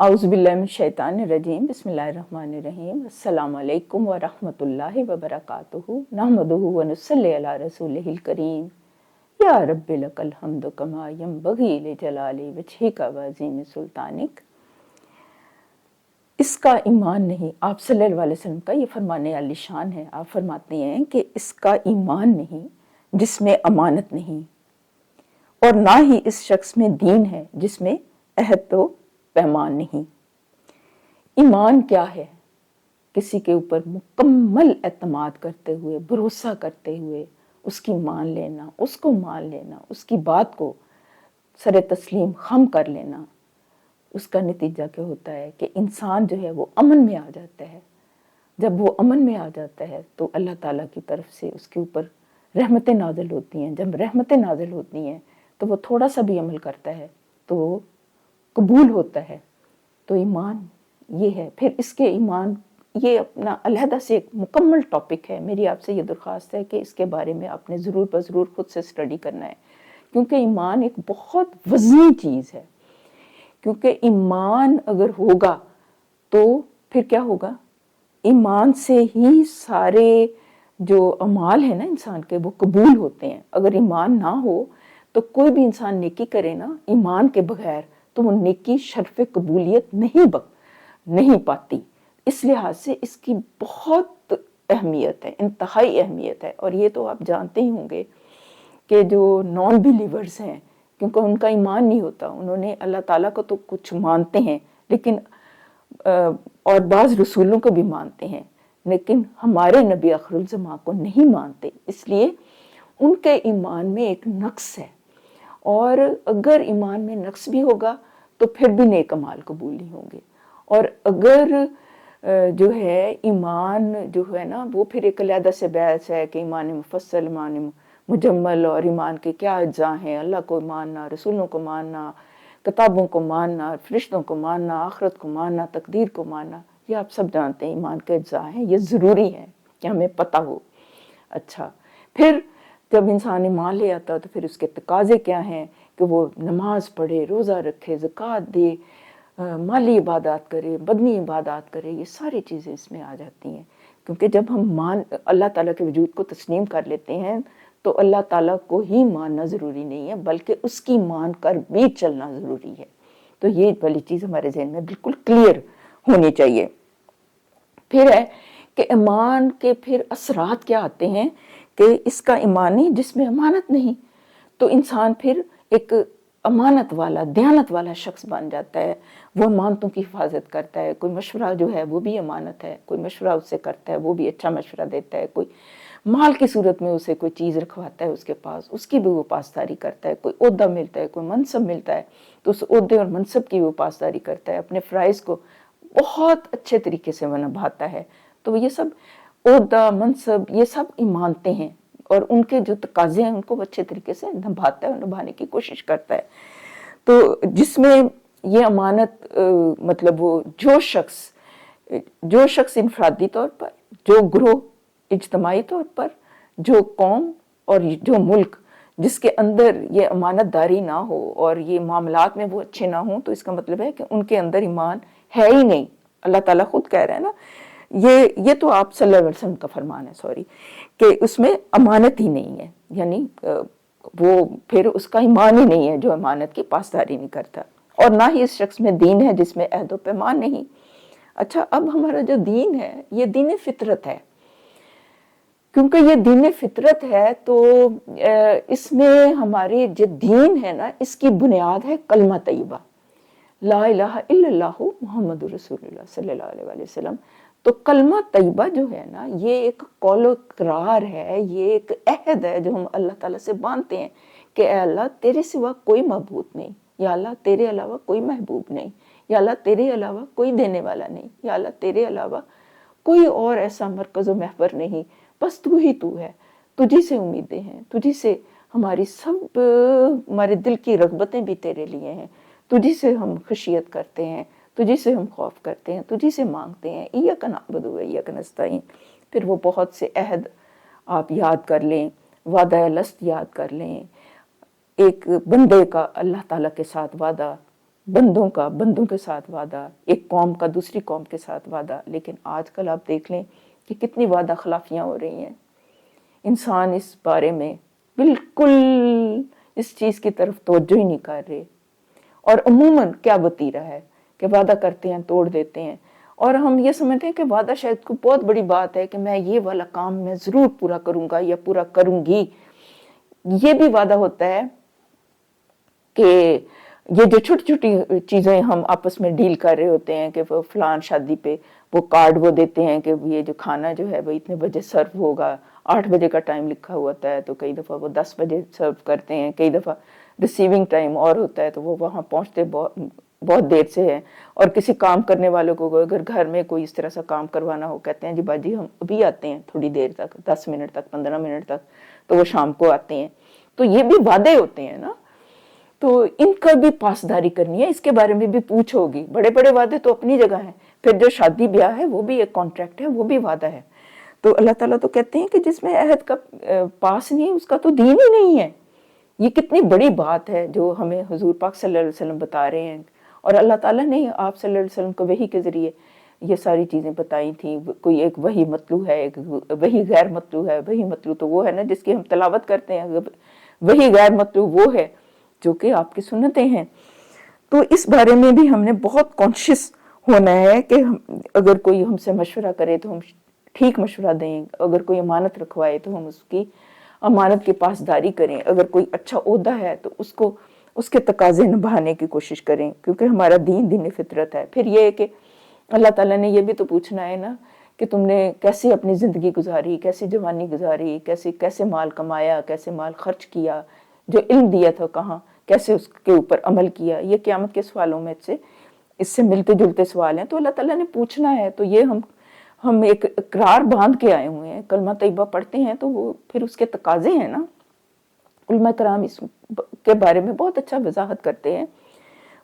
اعوذ باللہ من الشیطان الرجیم بسم اللہ الرحمن الرحیم السلام علیکم ورحمۃ اللہ وبرکاتہ نحمدہ ونصلی علی رسولہ الکریم یا رب لک الحمد کما ینبغی لجلال وجہک وعظیم سلطانک۔ اس کا ایمان نہیں، آپ صلی اللہ علیہ وسلم کا یہ فرمانے عالی شان ہے۔ آپ فرماتے ہیں کہ اس کا ایمان نہیں جس میں امانت نہیں، اور نہ ہی اس شخص میں دین ہے جس میں عہد و پیمان نہیں۔ ایمان کیا ہے؟ کسی کے اوپر مکمل اعتماد کرتے ہوئے، بھروسہ کرتے ہوئے اس کی مان لینا، اس کو مان لینا، اس کی بات کو سر تسلیم خم کر لینا۔ اس کا نتیجہ کیا ہوتا ہے کہ انسان جو ہے وہ امن میں آ جاتا ہے۔ جب وہ امن میں آ جاتا ہے تو اللہ تعالیٰ کی طرف سے اس کے اوپر رحمتیں نازل ہوتی ہیں۔ جب رحمتیں نازل ہوتی ہیں تو وہ تھوڑا سا بھی عمل کرتا ہے تو وہ قبول ہوتا ہے۔ تو ایمان یہ ہے۔ پھر اس کے ایمان یہ اپنا علیحدہ سے ایک مکمل ٹاپک ہے۔ میری آپ سے یہ درخواست ہے کہ اس کے بارے میں آپ نے ضرور بضرور خود سے اسٹڈی کرنا ہے، کیونکہ ایمان ایک بہت وزنی چیز ہے۔ کیونکہ ایمان اگر ہوگا تو پھر کیا ہوگا؟ ایمان سے ہی سارے جو اعمال ہیں نا انسان کے وہ قبول ہوتے ہیں۔ اگر ایمان نہ ہو تو کوئی بھی انسان نیکی کرے نا ایمان کے بغیر تو وہ نیکی شرف قبولیت نہیں پاتی۔ اس لحاظ سے اس کی بہت اہمیت ہے، انتہائی اہمیت ہے۔ اور یہ تو آپ جانتے ہی ہوں گے کہ جو نان بیلیورز ہیں، کیونکہ ان کا ایمان نہیں ہوتا، انہوں نے اللہ تعالیٰ کو تو کچھ مانتے ہیں لیکن اور بعض رسولوں کو بھی مانتے ہیں، لیکن ہمارے نبی آخر الزماں کو نہیں مانتے۔ اس لیے ان کے ایمان میں ایک نقص ہے، اور اگر ایمان میں نقص بھی ہوگا تو پھر بھی نیک اعمال قبول نہیں ہوں گے۔ اور اگر جو ہے ایمان جو ہے نا وہ پھر ایک علیحدہ سے بحث ہے کہ ایمان مفصل، ایمان مجمل، اور ایمان کے کیا اجزاء ہیں، اللہ کو ماننا، رسولوں کو ماننا، کتابوں کو ماننا، فرشتوں کو ماننا، آخرت کو ماننا، تقدیر کو ماننا۔ یہ آپ سب جانتے ہیں ایمان کے اجزاء ہیں، یہ ضروری ہے کہ ہمیں پتہ ہو۔ اچھا، پھر جب انسان ایمان لے آتا ہے تو پھر اس کے تقاضے کیا ہیں کہ وہ نماز پڑھے، روزہ رکھے، زکوٰۃ دے، مالی عبادات کرے، بدنی عبادات کرے۔ یہ ساری چیزیں اس میں آ جاتی ہیں، کیونکہ جب ہم اللہ تعالیٰ کے وجود کو تسلیم کر لیتے ہیں تو اللہ تعالیٰ کو ہی ماننا ضروری نہیں ہے بلکہ اس کی مان کر بھی چلنا ضروری ہے۔ تو یہ والی چیز ہمارے ذہن میں بالکل کلیئر ہونی چاہیے۔ پھر ہے کہ ایمان کے پھر اثرات کیا آتے ہیں کہ اس کا ایمان نہیں جس میں امانت نہیں، تو انسان پھر ایک امانت والا، دیانت والا شخص بن جاتا ہے۔ وہ امانتوں کی حفاظت کرتا ہے۔ کوئی مشورہ جو ہے وہ بھی امانت ہے، کوئی مشورہ اس سے کرتا ہے وہ بھی اچھا مشورہ دیتا ہے، کوئی مال کی صورت میں اسے کوئی چیز رکھواتا ہے اس کے پاس، اس کی بھی وہ پاسداری کرتا ہے۔ کوئی عہدہ ملتا ہے، کوئی منصب ملتا ہے تو اس عہدے اور منصب کی وہ پاسداری کرتا ہے، اپنے فرائض کو بہت اچھے طریقے سے وہ نبھاتا ہے۔ تو یہ سب عہدہ، منصب، یہ سب ایمانتیں ہیں، اور ان کے جو تقاضے ہیں ان کو اچھے طریقے سے نبھاتا ہے اور نبھانے کی کوشش کرتا ہے۔ تو جس میں یہ امانت مطلب وہ جو شخص انفرادی طور پر، جو گروہ اجتماعی طور پر، جو قوم اور جو ملک جس کے اندر یہ امانت داری نہ ہو اور یہ معاملات میں وہ اچھے نہ ہوں، تو اس کا مطلب ہے کہ ان کے اندر ایمان ہے ہی نہیں۔ اللہ تعالیٰ خود کہہ رہے ہیں نا، یہ تو آپ صلی اللہ علیہ وسلم کا فرمان ہے، کہ اس میں امانت ہی نہیں ہے، یعنی وہ پھر اس کا ایمان ہی نہیں ہے جو امانت کی پاسداری نہیں کرتا، اور نہ ہی اس شخص میں دین ہے جس میں عہد و پیمان نہیں۔ اچھا، اب ہمارا جو دین ہے یہ دین فطرت ہے۔ کیونکہ یہ دین فطرت ہے تو اس میں ہماری جو دین ہے نا اس کی بنیاد ہے کلمہ طیبہ، لا الہ الا اللہ محمد رسول اللہ صلی اللہ علیہ وسلم۔ تو کلمہ طیبہ جو ہے نا یہ ایک قول و اقرار ہے، یہ ایک عہد ہے جو ہم اللہ تعالیٰ سے باندھتے ہیں کہ اے اللہ تیرے سوا کوئی معبود نہیں، یا اللہ تیرے علاوہ کوئی محبوب نہیں، یا اللہ تیرے علاوہ کوئی دینے والا نہیں، یا اللہ تیرے علاوہ کوئی اور ایسا مرکز و محور نہیں، بس تو ہی تو ہے، تجھی سے امیدیں ہیں، تجھی سے ہماری سب، ہمارے دل کی رغبتیں بھی تیرے لیے ہیں، تجھی سے ہم خشیت کرتے ہیں، تجھی سے ہم خوف کرتے ہیں، تجھی سے مانگتے ہیں، ایاک نعبد و ایاک نستعین۔ پھر وہ بہت سے عہد آپ یاد کر لیں، وعدہ الست یاد کر لیں، ایک بندے کا اللہ تعالیٰ کے ساتھ وعدہ بندوں کے ساتھ وعدہ، ایک قوم کا دوسری قوم کے ساتھ وعدہ. لیکن آج کل آپ دیکھ لیں کہ کتنی وعدہ خلافیاں ہو رہی ہیں. انسان اس بارے میں بالکل اس چیز کی طرف توجہ ہی نہیں کر رہے. اور عموماً کیا وتیرہ ہے کہ وعدہ کرتے ہیں توڑ دیتے ہیں، اور ہم یہ سمجھتے ہیں کہ وعدہ شاید کوئی بہت بڑی بات ہے کہ میں یہ والا کام میں ضرور پورا کروں گا یا پورا کروں گی. یہ بھی وعدہ ہوتا ہے کہ یہ جو چھوٹی چھوٹی چیزیں ہم آپس میں ڈیل کر رہے ہوتے ہیں کہ فلان شادی پہ وہ کارڈ وہ دیتے ہیں کہ یہ جو کھانا جو ہے وہ اتنے بجے سرو ہوگا، 8 بجے کا ٹائم لکھا ہوتا ہے تو کئی دفعہ وہ 10 بجے سرو کرتے ہیں، کئی دفعہ ریسیونگ ٹائم اور ہوتا ہے تو وہ وہاں پہنچتے بہت دیر سے ہے. اور کسی کام کرنے والوں کو اگر گھر میں کوئی اس طرح سا کام کروانا ہو، کہتے ہیں جی باجی ہم ابھی آتے ہیں تھوڑی دیر تک، 10 منٹ تک، 15 منٹ تک، تو وہ شام کو آتے ہیں. تو یہ بھی وعدے ہوتے ہیں نا، تو ان کا بھی پاسداری کرنی ہے. اس کے بارے میں بھی پوچھ ہوگی. بڑے بڑے وعدے تو اپنی جگہ ہیں، پھر جو شادی بیاہ ہے وہ بھی ایک کانٹریکٹ ہے، وہ بھی وعدہ ہے. تو اللہ تعالیٰ تو کہتے ہیں کہ جس میں عہد کا پاس نہیں اس کا تو دین ہی نہیں ہے. یہ کتنی بڑی بات ہے جو ہمیں حضور پاک صلی اللہ علیہ وسلم بتا رہے ہیں. اور اللہ تعالیٰ نے آپ صلی اللہ علیہ وسلم کو وحی کے ذریعے یہ ساری چیزیں بتائی تھیں. کوئی ایک وحی مطلوع ہے، ایک وحی غیر مطلوع ہے. وحی مطلوع تو وہ ہے نا جس کی ہم تلاوت کرتے ہیں، وحی غیر مطلوع وہ ہے جو کہ آپ کی سنتیں ہیں. تو اس بارے میں بھی ہم نے بہت کانشیس ہونا ہے کہ اگر کوئی ہم سے مشورہ کرے تو ہم ٹھیک مشورہ دیں، اگر کوئی امانت رکھوائے تو ہم اس کی امانت کی پاسداری کریں، اگر کوئی اچھا عہدہ ہے تو اس کے تقاضے نبھانے کی کوشش کریں، کیونکہ ہمارا دین فطرت ہے. پھر یہ ہے کہ اللہ تعالیٰ نے یہ بھی تو پوچھنا ہے نا کہ تم نے کیسے اپنی زندگی گزاری، کیسے جوانی گزاری، کیسے مال کمایا، کیسے مال خرچ کیا، جو علم دیا تھا کہاں، کیسے اس کے اوپر عمل کیا. یہ قیامت کے سوالوں میں اس سے ملتے جلتے سوال ہیں. تو اللہ تعالیٰ نے پوچھنا ہے. تو یہ ہم ایک اقرار باندھ کے آئے ہوئے ہیں. کلمہ طیبہ پڑھتے ہیں تو وہ پھر اس کے تقاضے ہیں نا. علماء کرام اس کے بارے میں بہت اچھا وضاحت کرتے ہیں.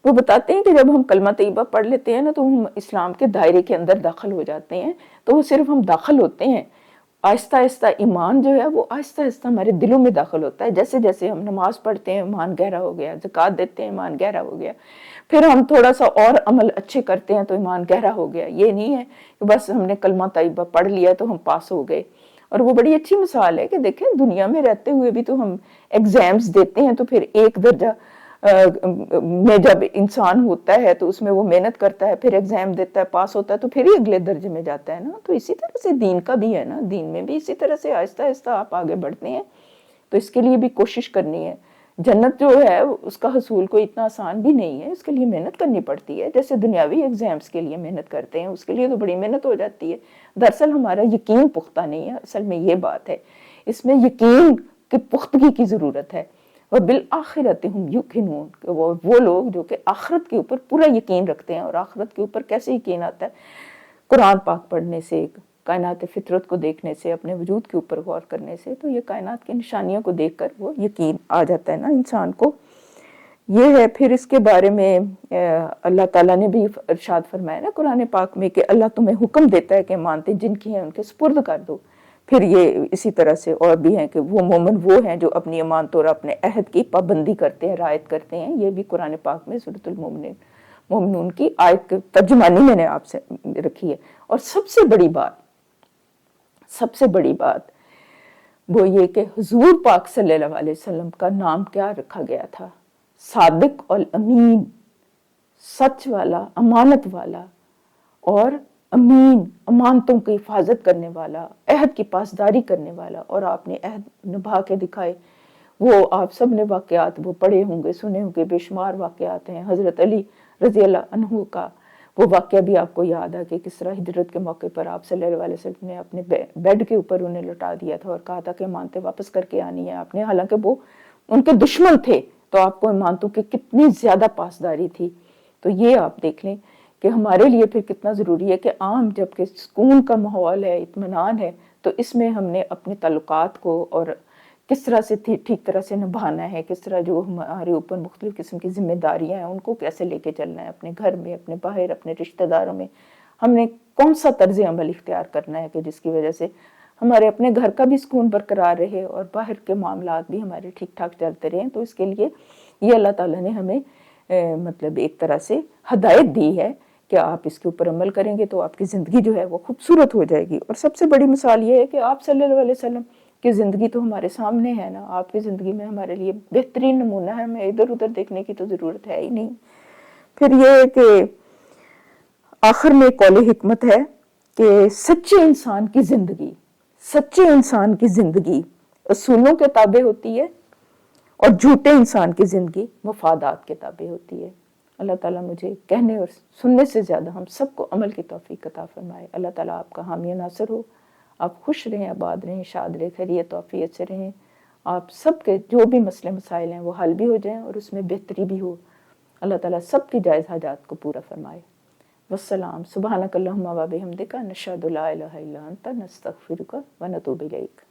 وہ بتاتے ہیں کہ جب ہم کلمہ طیبہ پڑھ لیتے ہیں نا تو ہم اسلام کے دائرے کے اندر داخل ہو جاتے ہیں. تو وہ صرف ہم داخل ہوتے ہیں، آہستہ آہستہ ایمان جو ہے وہ آہستہ آہستہ ہمارے دلوں میں داخل ہوتا ہے. جیسے جیسے ہم نماز پڑھتے ہیں ایمان گہرا ہو گیا، زکوٰۃ دیتے ہیں ایمان گہرا ہو گیا، پھر ہم تھوڑا سا اور عمل اچھے کرتے ہیں تو ایمان گہرا ہو گیا. یہ نہیں ہے کہ بس ہم نے کلمہ طیبہ پڑھ لیا تو ہم پاس ہو گئے. اور وہ بڑی اچھی مثال ہے کہ دیکھیں دنیا میں رہتے ہوئے بھی تو ہم ایگزامز دیتے ہیں، تو پھر ایک درجہ میں جب انسان ہوتا ہے تو اس میں وہ محنت کرتا ہے، پھر ایگزام دیتا ہے، پاس ہوتا ہے تو پھر ہی اگلے درجے میں جاتا ہے نا. تو اسی طرح سے دین کا بھی ہے نا، دین میں بھی اسی طرح سے آہستہ آہستہ آپ آگے بڑھتے ہیں. تو اس کے لیے بھی کوشش کرنی ہے. جنت جو ہے اس کا حصول کوئی اتنا آسان بھی نہیں ہے، اس کے لیے محنت کرنی پڑتی ہے. جیسے دنیاوی ایگزامز کے لیے محنت کرتے ہیں اس کے لیے تو بڑی محنت ہو جاتی ہے. دراصل ہمارا یقین پختہ نہیں ہے، اصل میں یہ بات ہے. اس میں یقین کی پختگی کی ضرورت ہے. وَبِالْآخِرَةِ هُمْ يُوقِنُونَ، وہ لوگ جو کہ آخرت کے اوپر پورا یقین رکھتے ہیں. اور آخرت کے اوپر کیسے یقین آتا ہے؟ قرآن پاک پڑھنے سے، کائنات فطرت کو دیکھنے سے، اپنے وجود کے اوپر غور کرنے سے. تو یہ کائنات کی نشانیوں کو دیکھ کر وہ یقین آ جاتا ہے نا انسان کو. یہ ہے. پھر اس کے بارے میں اللہ تعالیٰ نے بھی ارشاد فرمایا نا قرآن پاک میں کہ اللہ تمہیں حکم دیتا ہے کہ مانتے جن کی ہیں ان کے سپرد کر دو. پھر یہ اسی طرح سے اور بھی ہیں کہ وہ مومن وہ ہیں جو اپنی امانت اور اپنے عہد کی پابندی کرتے ہیں، رعایت کرتے ہیں. یہ بھی قرآن پاک میں سورۃ المومنون کی آیت کی ترجمانی میں نے آپ سے رکھی ہے. اور سب سے بڑی بات وہ یہ کہ حضور پاک صلی اللہ علیہ وسلم کا نام کیا رکھا گیا تھا؟ صادق اور امین، سچ والا، امانت والا، اور امین، امانتوں کی حفاظت کرنے والا، عہد کی پاسداری کرنے والا. اور آپ نے عہد نبھا کے دکھائے. وہ آپ سب نے واقعات وہ پڑھے ہوں گے، سنے ہوں گے، بے شمار واقعات ہیں. حضرت علی رضی اللہ عنہ کا وہ واقعہ بھی آپ کو یاد ہے کہ کس طرح ہجرت کے موقع پر آپ صلی اللہ علیہ وسلم نے اپنے بیڈ کے اوپر انہیں لٹا دیا تھا اور کہا تھا کہ امانتیں واپس کر کے آنی ہے آپ نے. حالانکہ وہ ان کے دشمن تھے تو آپ کو امانتوں کی کتنی زیادہ پاسداری تھی. تو یہ آپ دیکھ لیں کہ ہمارے لیے پھر کتنا ضروری ہے کہ عام جب کہ سکون کا ماحول ہے، اطمینان ہے، تو اس میں ہم نے اپنے تعلقات کو اور کس طرح سے ٹھیک طرح سے نبھانا ہے، کس طرح جو ہمارے اوپر مختلف قسم کی ذمہ داریاں ہیں ان کو کیسے لے کے چلنا ہے، اپنے گھر میں، اپنے باہر، اپنے رشتہ داروں میں ہم نے کون سا طرز عمل اختیار کرنا ہے کہ جس کی وجہ سے ہمارے اپنے گھر کا بھی سکون برقرار رہے اور باہر کے معاملات بھی ہمارے ٹھیک ٹھاک چلتے رہیں. تو اس کے لیے یہ اللہ تعالیٰ نے ہمیں مطلب ایک طرح سے ہدایت دی ہے کہ آپ اس کے اوپر عمل کریں گے تو آپ کی زندگی جو ہے وہ خوبصورت ہو جائے گی۔ اور سب سے بڑی مثال یہ ہے کہ آپ صلی اللہ علیہ وسلم کی زندگی تو ہمارے سامنے ہے نا، آپ کی زندگی میں ہمارے لیے بہترین نمونہ ہے، ہمیں ادھر ادھر دیکھنے کی تو ضرورت ہے ہی نہیں۔ پھر یہ ہے کہ آخر میں قول حکمت ہے کہ سچے انسان کی زندگی اصولوں کے تابع ہوتی ہے، اور جھوٹے انسان کی زندگی مفادات کے تابع ہوتی ہے۔ اللہ تعالیٰ مجھے کہنے اور سننے سے زیادہ ہم سب کو عمل کی توفیق عطا فرمائے۔ اللہ تعالیٰ آپ کا حامی و ناصر ہو، آپ خوش رہیں، آباد رہیں، شاد رہیں، خیریت و عافیت سے رہیں، آپ سب کے جو بھی مسئلے مسائل ہیں وہ حل بھی ہو جائیں اور اس میں بہتری بھی ہو۔ اللہ تعالیٰ سب کی جائز حاجات کو پورا فرمائے۔ والسلام۔ سبحانک اللہم و بحمدک، نشہد لا الہ الا انت، نستغفرک و نتوب الیک۔